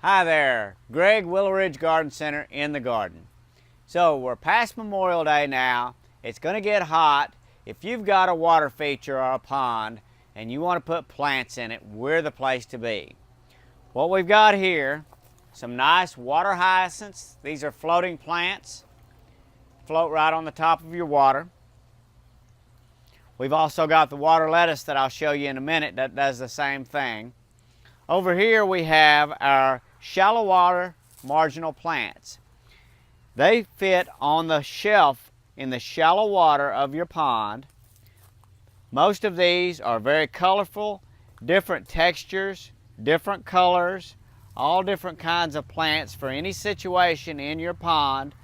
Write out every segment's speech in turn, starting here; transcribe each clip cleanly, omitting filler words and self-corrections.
Hi there, Greg, Willow Ridge Garden Center in the garden. So we're past Memorial Day now. It's going to get hot. If you've got a water feature or a pond and you want to put plants in it, we're the place to be. What we've got here, some nice water hyacinths. These are floating plants. Float right on the top of your water. We've also got the water lettuce that I'll show you in a minute that does the same thing. Over here we have our shallow water marginal plants. They fit on the shelf in the shallow water of your pond. Most of these are very colorful, different textures, different colors, all different kinds of plants for any situation in your pond.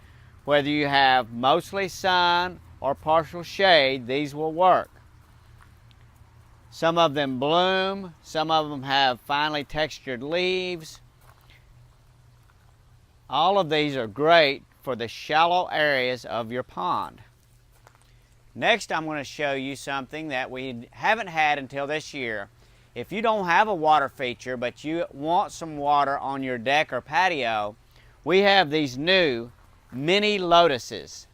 Whether you have mostly sun or partial shade, these will work. Some of them bloom, some of them have finely textured leaves. All of these are great for the shallow areas of your pond. Next, I'm going to show you something that we haven't had until this year. If you don't have a water feature, but you want some water on your deck or patio, we have these new mini lotuses.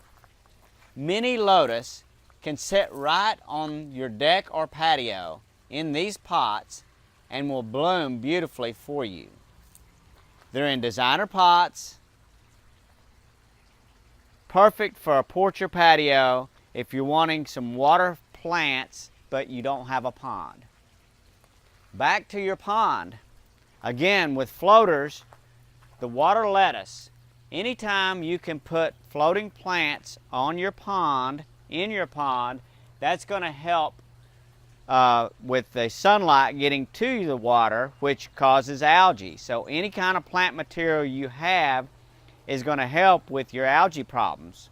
Mini lotus can sit right on your deck or patio in these pots and will bloom beautifully for you. They're in designer pots, perfect for a porch or patio if you're wanting some water plants but you don't have a pond. Back to your pond. Again, with floaters, the water lettuce, anytime you can put floating plants on your pond, in your pond, that's going to help with the sunlight getting to the water, which causes algae. So any kind of plant material you have is going to help with your algae problems.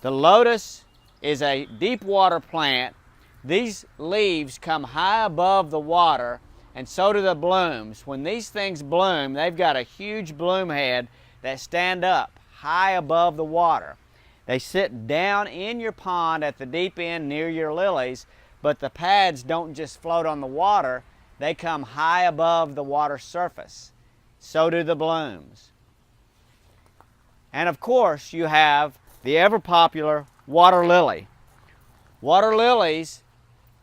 The lotus is a deep water plant. These leaves come high above the water, and so do the blooms. When these things bloom, they've got a huge bloom head that stand up high above the water. They sit down in your pond at the deep end near your lilies, but the pads don't just float on the water, they come high above the water surface. So do the blooms. And of course, you have the ever popular water lily. Water lilies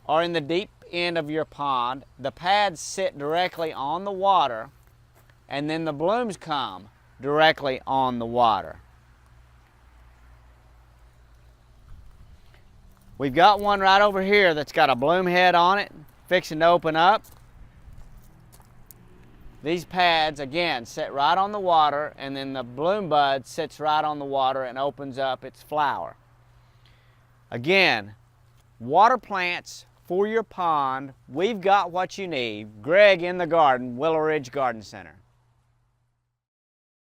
are in the deep end of your pond. The pads sit directly on the water, and then the blooms come directly on the water. We've got one right over here that's got a bloom head on it, fixing to open up. These pads, again, sit right on the water, and then the bloom bud sits right on the water and opens up its flower. Again, water plants for your pond. We've got what you need. Greg in the garden, Willow Ridge Garden Center.